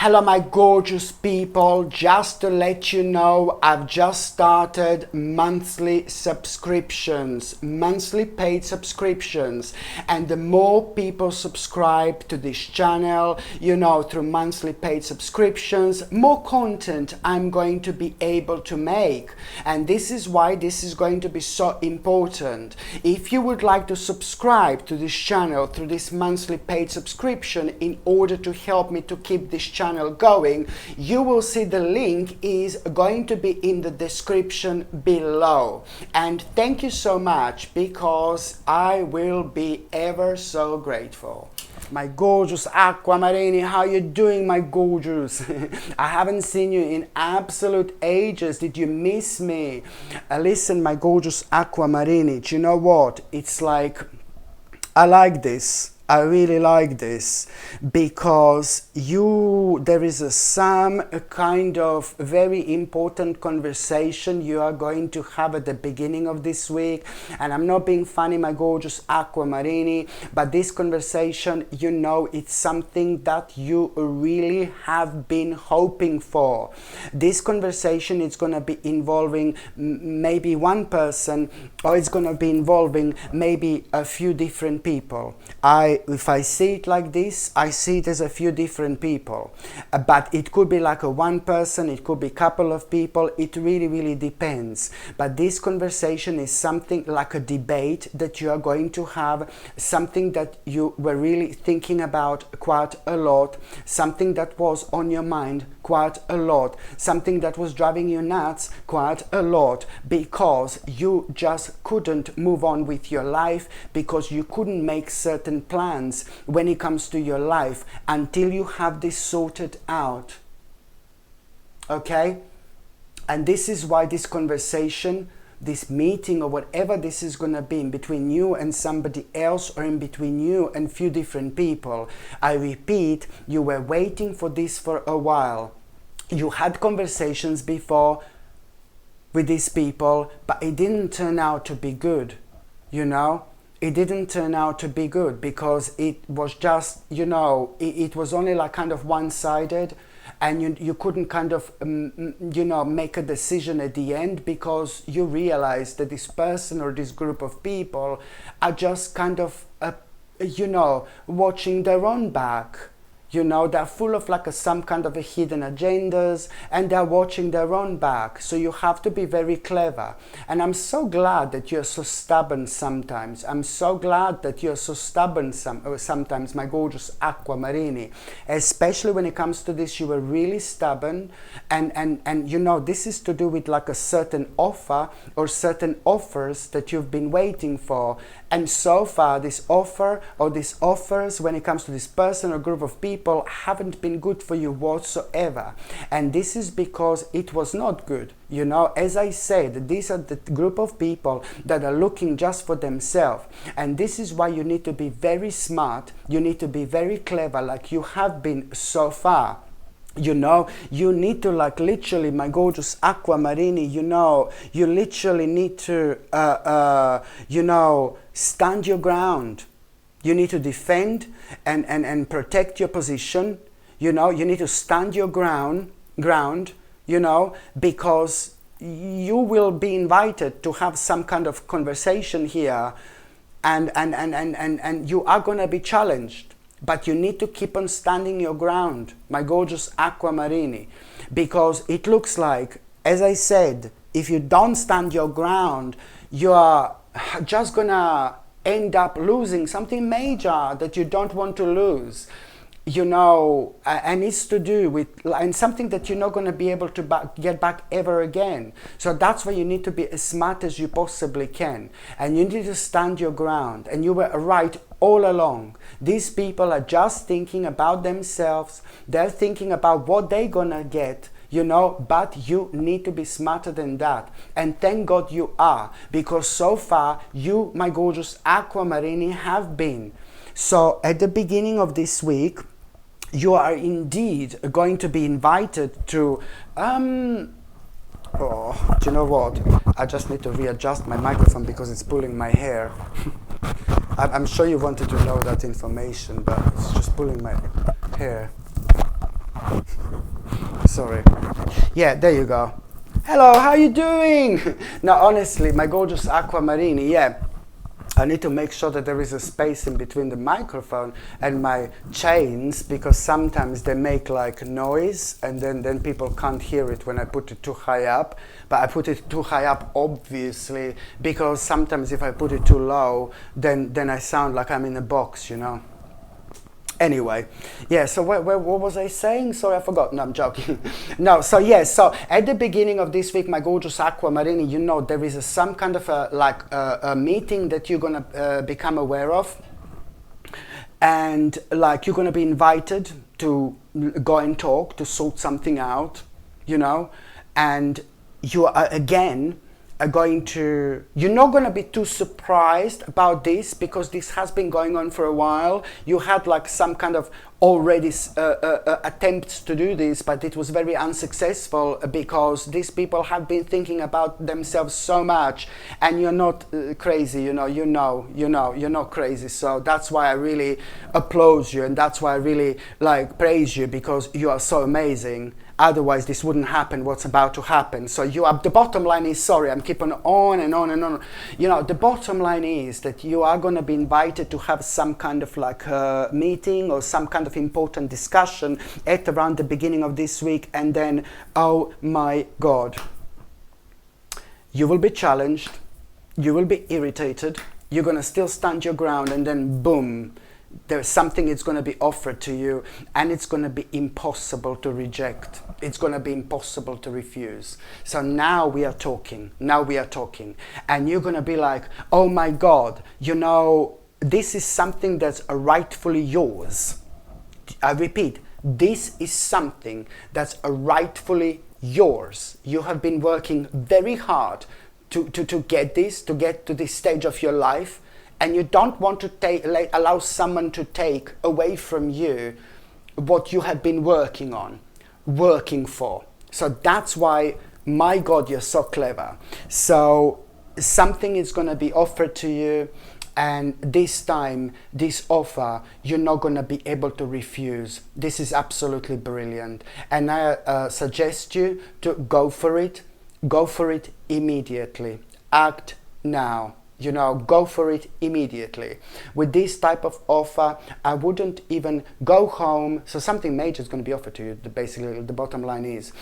Hello my gorgeous people, just to let you know, I've just started monthly subscriptions, monthly paid subscriptions, and the more people subscribe to this channel, through monthly paid subscriptions, more content I'm going to be able to make. And this is why this is going to be so important. If you would like to subscribe to this channel through this monthly paid subscription in order to help me to keep this channel going, you will see the link is going to be in the description below. And thank you so much, because I will be ever so grateful. My gorgeous Aquamarini, how you doing, my gorgeous? I haven't seen you in absolute ages. Did you miss me? Listen, my gorgeous Aquamarini, do you know what? It's like, I like this. I really like this, because there is some kind of very important conversation you are going to have at the beginning of this week. And I'm not being funny, my gorgeous Aquamarini, but this conversation, it's something that you really have been hoping for. This conversation is going to be involving maybe one person, or it's going to be involving maybe a few different people. If I see it like this, I see it as a few different people, but it could be like a one person, it could be a couple of people, it really depends. But this conversation is something like a debate that you are going to have, something that you were really thinking about quite a lot, something that was on your mind quite a lot, something that was driving you nuts quite a lot, because you just couldn't move on with your life, because you couldn't make certain plans when it comes to your life until you have this sorted out. Okay? And this is why this conversation, this meeting, or whatever this is going to be in between you and somebody else, or in between you and few different people, I repeat, you were waiting for this for a while. You had conversations before with these people, but it didn't turn out to be good, It didn't turn out to be good, because it was just, it was only like kind of one-sided, and you couldn't kind of, make a decision at the end, because you realized that this person or this group of people are just kind of, watching their own back. They're full of some kind of hidden agendas, and they're watching their own back. So you have to be very clever. And I'm so glad that you're so stubborn sometimes. I'm so glad that you're so stubborn sometimes, my gorgeous Aquamarini. Especially when it comes to this, you were really stubborn. And this is to do with like a certain offer or certain offers that you've been waiting for. And so far, this offer or these offers, when it comes to this person or group of people, haven't been good for you whatsoever. And this is because it was not good. As I said, these are the group of people that are looking just for themselves. And this is why you need to be very smart. You need to be very clever, like you have been so far. You need to literally, my gorgeous Aquamarini, you literally need to, stand your ground. You need to defend and protect your position. You need to stand your ground, because you will be invited to have some kind of conversation here, and you are going to be challenged. But you need to keep on standing your ground, my gorgeous Aquamarini, because it looks like, as I said, if you don't stand your ground, you are just gonna end up losing something major that you don't want to lose. And it's to do with and something that you're not going to be able to get back ever again. So that's why you need to be as smart as you possibly can, and you need to stand your ground. And you were right all along. These people are just thinking about themselves. They're thinking about what they're gonna get, but you need to be smarter than that. And thank God you are, because so far you, my gorgeous Aquamarini, have been. So at the beginning of this week, you are indeed going to be invited to do you know what? I just need to readjust my microphone because it's pulling my hair. I'm sure you wanted to know that information, but it's just pulling my hair. Sorry. Yeah, there you go. Hello, how you doing? No, honestly, my gorgeous aquamarini, yeah. I need to make sure that there is a space in between the microphone and my chains, because sometimes they make like noise and then people can't hear it when I put it too high up. But I put it too high up obviously because sometimes if I put it too low, then I sound like I'm in a box, you know. Anyway, yeah, so what was I saying? Sorry, I forgot. No, I'm joking. No, so yes, so at the beginning of this week, my gorgeous aquamarini, you know, there is some kind of a meeting that you're going to become aware of. And like you're going to be invited to go and talk, to sort something out, you know. And you are, again, you're not going to be too surprised about this, because this has been going on for a while. You had like some kind of already attempts to do this, but it was very unsuccessful because these people have been thinking about themselves so much. And you're not crazy, you're not crazy. So that's why I really applaud you, and that's why I really like praise you, because you are so amazing. Otherwise, this wouldn't happen, what's about to happen. So the bottom line is, sorry, I'm keeping on and on and on. You know, the bottom line is that you are going to be invited to have some kind of like a meeting or some kind of important discussion at around the beginning of this week. And then, oh my God, you will be challenged, you will be irritated, you're going to still stand your ground, and then boom, there's something that's going to be offered to you, and it's going to be impossible to reject. It's going to be impossible to refuse. So now we are talking. And you're going to be like, oh my God, you know, this is something that's rightfully yours. I repeat, this is something that's rightfully yours. You have been working very hard to get this, to get to this stage of your life. And you don't want to allow someone to take away from you what you have been working for. So that's why, my God, you're so clever. So something is going to be offered to you, and this time, this offer, you're not going to be able to refuse. This is absolutely brilliant. And I suggest you to go for it. Go for it immediately. Act now. You know, go for it immediately. With this type of offer, I wouldn't even go home. So something major is going to be offered to you. Basically, the bottom line is,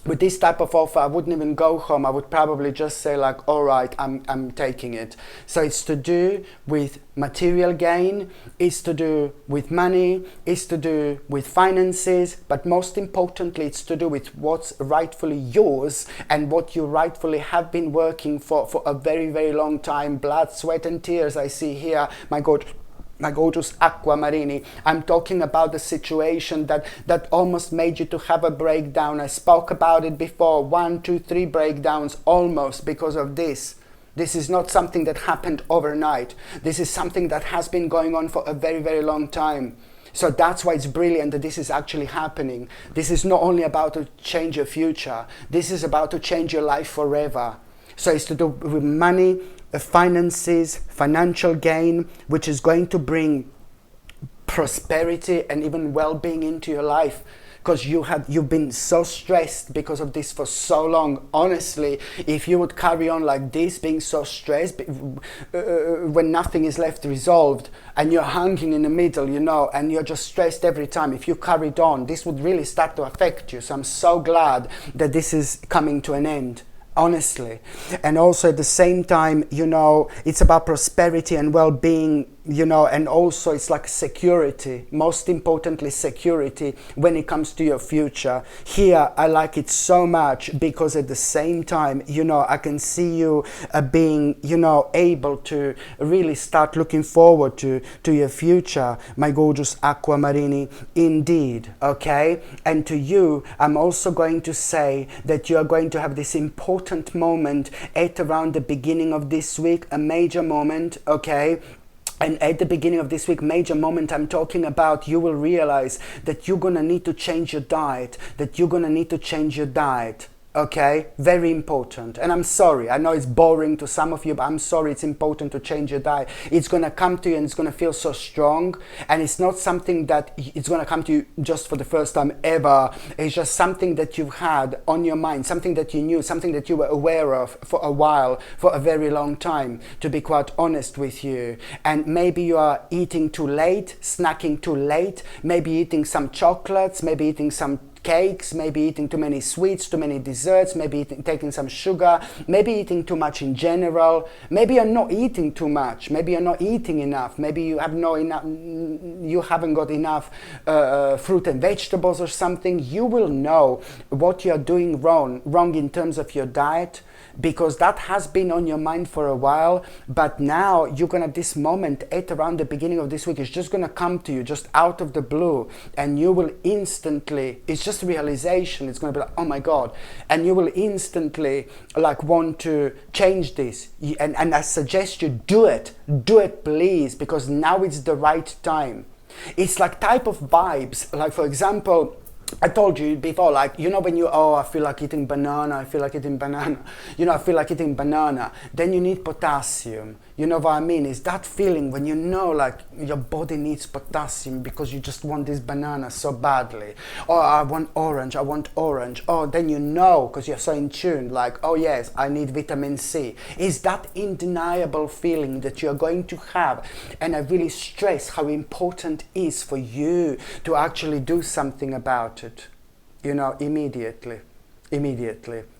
with this type of offer, I wouldn't even go home. I would probably just say like, all right, I'm taking it. So it's to do with material gain, it's to do with money, it's to do with finances, but most importantly, it's to do with what's rightfully yours and what you rightfully have been working for a very, very long time. Blood, sweat and tears, I see here. My gorgeous aquamarini. I'm talking about the situation that almost made you to have a breakdown. I spoke about it before. 1, 2, 3 breakdowns almost because of this. This is not something that happened overnight. This is something that has been going on for a very, very long time. So that's why it's brilliant that this is actually happening. This is not only about to change your future. This is about to change your life forever. So it's to do with money, finances, financial gain, which is going to bring prosperity and even well-being into your life, because you've been so stressed because of this for so long. Honestly, if you would carry on like this, being so stressed when nothing is left resolved and you're hanging in the middle, you know, and you're just stressed every time, if you carried on, this would really start to affect you. So I'm so glad that this is coming to an end. Honestly. And also at the same time, you know, it's about prosperity and well-being, you know, and also it's like security, most importantly security when it comes to your future. Here I like it so much because at the same time, you know, I can see you being, you know, able to really start looking forward to your future, my gorgeous aquamarini, indeed. Okay, and to you I'm also going to say that you are going to have this important moment at around the beginning of this week, a major moment. Okay, and at the beginning of this week, major moment I'm talking about, you will realize that you're going to need to change your diet, Okay, very important. And I'm sorry, I know it's boring to some of you, but I'm sorry, it's important to change your diet. It's going to come to you and it's going to feel so strong. And it's not something that it's going to come to you just for the first time ever. It's just something that you've had on your mind, something that you knew, something that you were aware of for a while, for a very long time, to be quite honest with you. And maybe you are eating too late, snacking too late, maybe eating some chocolates, maybe eating some cakes, maybe eating too many sweets, too many desserts, maybe taking some sugar, maybe eating too much in general. Maybe you're not eating too much, maybe you're not eating enough, maybe you have no enough, you haven't got enough fruit and vegetables or something. You will know what you're doing wrong in terms of your diet, because that has been on your mind for a while. But now you're gonna, this moment at around the beginning of this week, is just gonna come to you just out of the blue, and you will instantly, it's just realization, it's gonna be like, oh my God, and you will instantly like want to change this. And I suggest you do it please, because now it's the right time. It's like type of vibes, like for example, I told you before, like, you know, when you, oh, I feel like eating banana, I feel like eating banana, you know, I feel like eating banana, then you need potassium. You know what I mean? It's that feeling when you know, like, your body needs potassium because you just want this banana so badly. Or I want orange. Oh, then you know, because you're so in tune, like, oh yes, I need vitamin C. It's that undeniable feeling that you're going to have. And I really stress how important it is for you to actually do something about it, you know, immediately,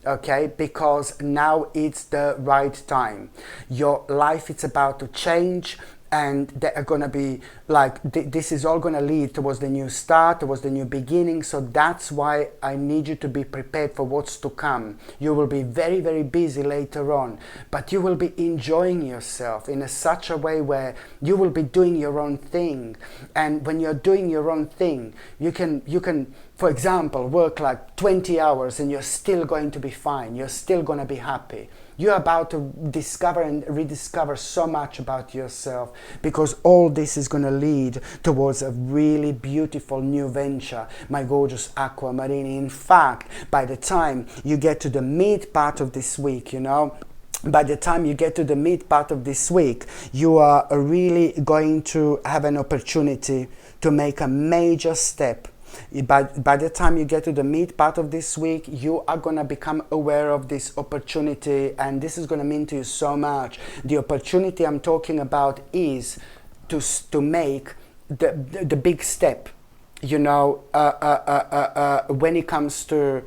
okay, because now it's the right time. Your life, it's about to change, and they are going to be like, this is all going to lead towards the new start, towards the new beginning. So that's why I need you to be prepared for what's to come. You will be very, very busy later on, but you will be enjoying yourself in such a way where you will be doing your own thing. And when you're doing your own thing, you can, for example, work like 20 hours and you're still going to be fine. You're still going to be happy. You're about to discover and rediscover so much about yourself, because all this is going to lead towards a really beautiful new venture, my gorgeous aquamarine. In fact, by the time you get to the mid part of this week, you know, by the time you get to the mid part of this week, you are really going to have an opportunity to make a major step. By the time you get to the mid part of this week, you are going to become aware of this opportunity, and this is going to mean to you so much. The opportunity I'm talking about is to make the big step, you know, when it comes to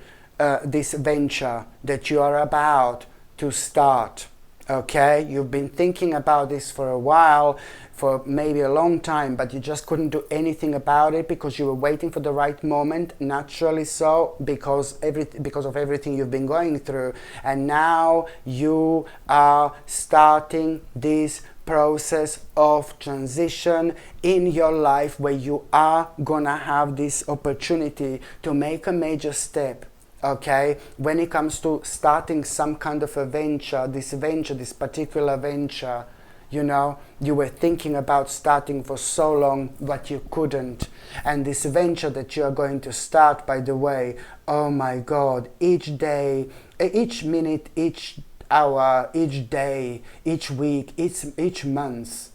this venture that you are about to start. Okay, you've been thinking about this for a while, for maybe a long time, but you just couldn't do anything about it because you were waiting for the right moment, naturally so, because of everything you've been going through. And now you are starting this process of transition in your life, where you are gonna have this opportunity to make a major step. Okay, when it comes to starting some kind of a venture, this particular venture, you know, you were thinking about starting for so long, but you couldn't. And this venture that you are going to start, by the way, oh my God, each day, each minute, each hour, each day, each week, each month,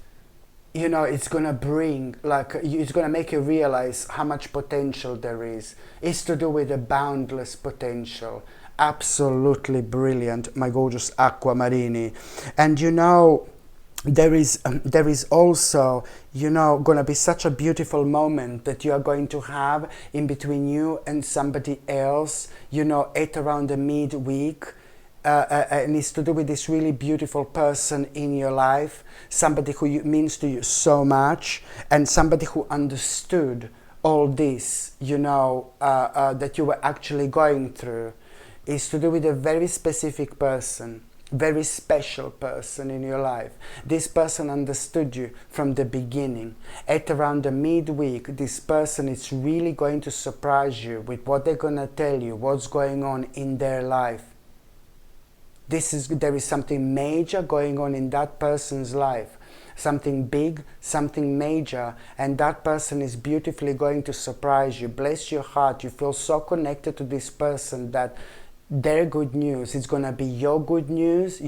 you know, it's gonna bring, like, it's gonna make you realize how much potential there is. It's to do with a boundless potential. Absolutely brilliant, my gorgeous aquamarini. And you know, there is also, you know, gonna be such a beautiful moment that you are going to have in between you and somebody else, you know, at around the midweek. And it's to do with this really beautiful person in your life, somebody who means to you so much, and somebody who understood all this, you know, that you were actually going through. It's to do with a very specific person, very special person in your life. This person understood you from the beginning. At around the midweek, this person is really going to surprise you with what they're going to tell you, what's going on in their life. There is something major going on in that person's life, something big, something major, and that person is beautifully going to surprise you. Bless your heart, you feel so connected to this person that their good news. It's going to be your good news,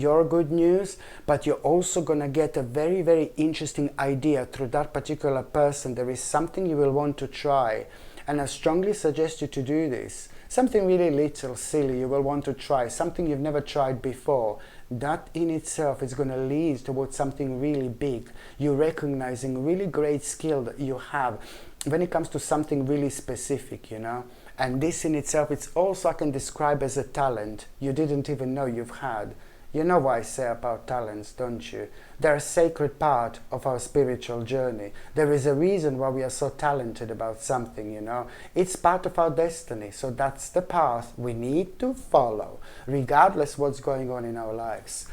but you're also going to get a very, very interesting idea through that particular person. There is something you will want to try, and I strongly suggest you to do this. Something really little, silly, you will want to try, something you've never tried before. That in itself is going to lead towards something really big. You're recognizing really great skill that you have when it comes to something really specific, you know. And this in itself, it's also I can describe as a talent you didn't even know you've had. You know what I say about talents, don't you? They're a sacred part of our spiritual journey. There is a reason why we are so talented about something, you know. It's part of our destiny. So that's the path we need to follow, regardless what's going on in our lives.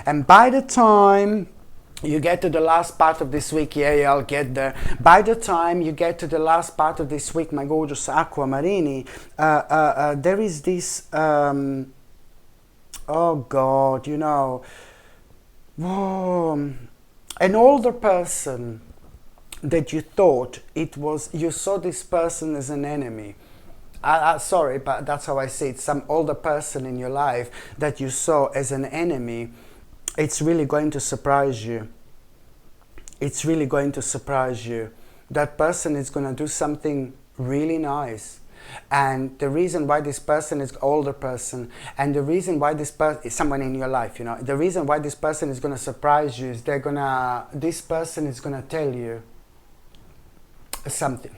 And by the time you get to the last part of this week, yeah, I'll get there. By the time you get to the last part of this week, my gorgeous Aquamarini, there is this, oh God, you know, an older person that you thought it was, you saw this person as an enemy. Sorry, but that's how I see it. Some older person in your life that you saw as an enemy, it's really going to surprise you. It's really going to surprise you. That person is going to do something really nice. And the reason why this person is older person, and the reason why this person is someone in your life, you know, the reason why this person is going to surprise you is this person is going to tell you something,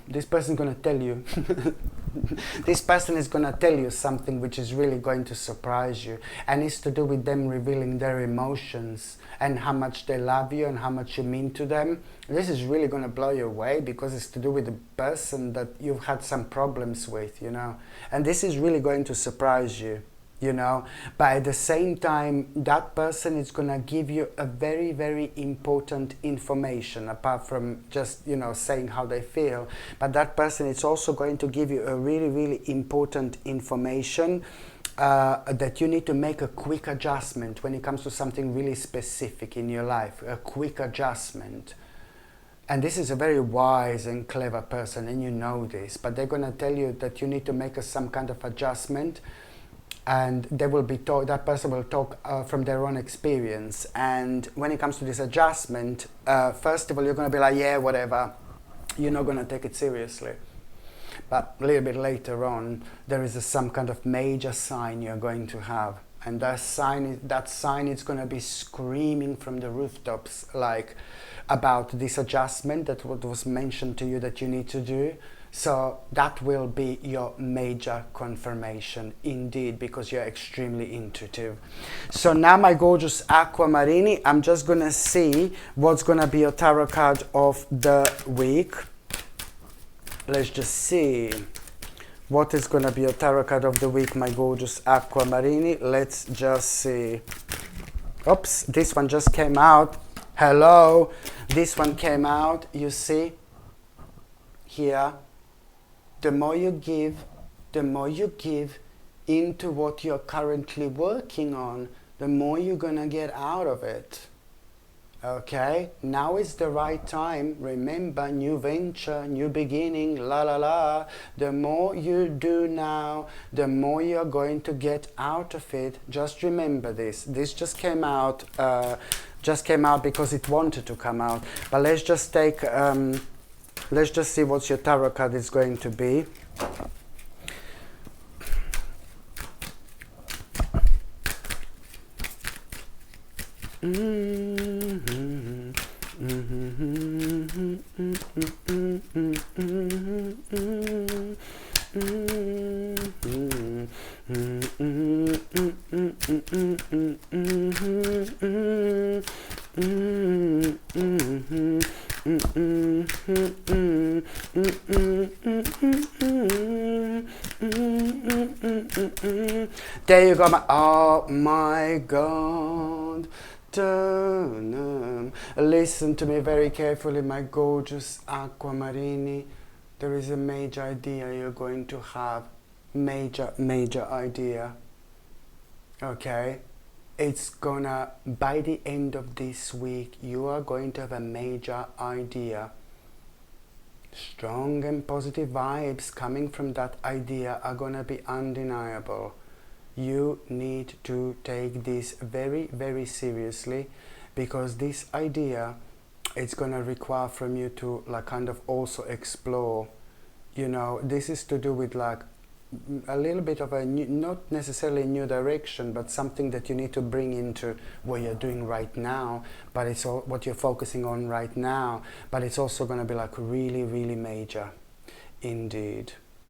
this person is going to tell you this person is going to tell you something which is really going to surprise you, and it's to do with them revealing their emotions and how much they love you and how much you mean to them. This is really going to blow you away because it's to do with the person that you've had some problems with, you know, and this is really going to surprise you, you know. But at the same time, that person is going to give you a very, very important information, apart from just, you know, saying how they feel. But that person is also going to give you a really, really important information that you need to make a quick adjustment when it comes to something really specific in your life, a quick adjustment. And this is a very wise and clever person, and you know this, but they're going to tell you that you need to make some kind of adjustment, and they will be that person will talk from their own experience. And when it comes to this adjustment, first of all, you're going to be like, yeah, whatever, you're not going to take it seriously. But a little bit later on, there is some kind of major sign you're going to have, and that sign is going to be screaming from the rooftops, like about this adjustment that was mentioned to you that you need to do. So that will be your major confirmation indeed, because you're extremely intuitive. So now, my gorgeous Aquamarini, I'm just gonna see what's gonna be your tarot card of the week. Let's just see what is gonna be your tarot card of the week, my gorgeous Aquamarini. Let's just see. Oops, this one just came out. Hello, this one came out. You see here. The more you give into what you're currently working on, the more you're gonna get out of it. Okay, now is the right time. Remember, new venture, new beginning, la la la. The more you do now, the more you're going to get out of it. Just remember this. This just came out because it wanted to come out. But let's just take, let's just see what your tarot card is going to be. There you go. Oh my God. Listen to me very carefully, my gorgeous Aquamarini. There is a major idea you're going to have. Major idea. Okay? It's gonna, by the end of this week, you are going to have a major idea. Strong and positive vibes coming from that idea are gonna be undeniable. you need to take this very, very seriously, because this idea, it's going to require from you to like kind of also explore, you know, this is to do with like a little bit of a new, not necessarily a new direction, but something that you need to bring into what you're doing right now, but it's all what you're focusing on right now, but it's also going to be like really, really major indeed.